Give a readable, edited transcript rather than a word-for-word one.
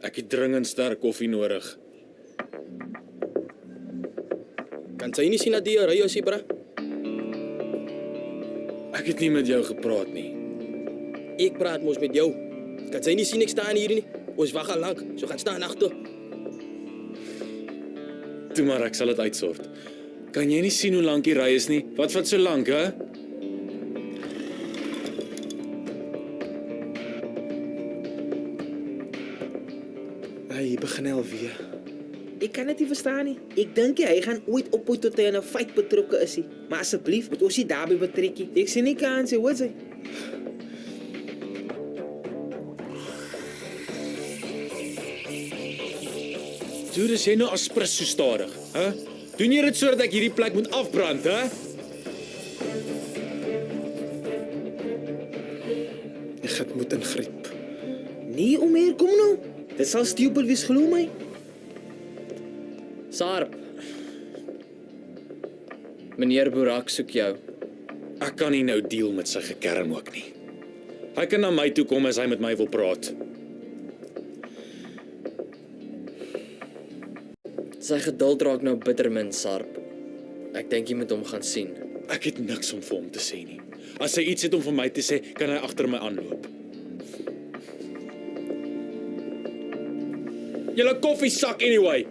Ek het dringend sterk koffie nodig. Kan sy nie sien dat die ry as jy, bra? Ek het nie met jou gepraat nie. Ek praat mos met jou. Kan sy nie sien ek staan hier nie? Ons wag al lank, so gaan staan agter. Toe maar, ek sal dit uitsort. Kan jy nie sien hoe lank die ry is nie? Wat vat so lank, hè? Hy begin alweer. Ek kan dit nie verstaan nie. Ek dink hy gaan ooit ophou tot hy in 'n fight betrokke is. Maar asseblief, moet ons nie daarbey betrek nie. Ek sien nie kans hy wat hy. Dude, is jy nou aspres so stadig, hè? Doen jy dit sodat ek hierdie plek moet afbrand, hè? Ek moet ingryp. Nee, Omer, kom nou. Dit sal stupid wees, glo my. Sarp. Meneer Boerak soek jou. Ek kan nie nou deal met sy gekerm ook nie. Hy kan na my toe kom as hy met my wil praat. Sy geduld raak nou bitter min, Sarp. Ek dink jy moet hom gaan sien. Ek het niks om vir hom te sê nie. As hy iets het om vir my te sê, kan hy agter my aanloop. Julle koffiesak anyway.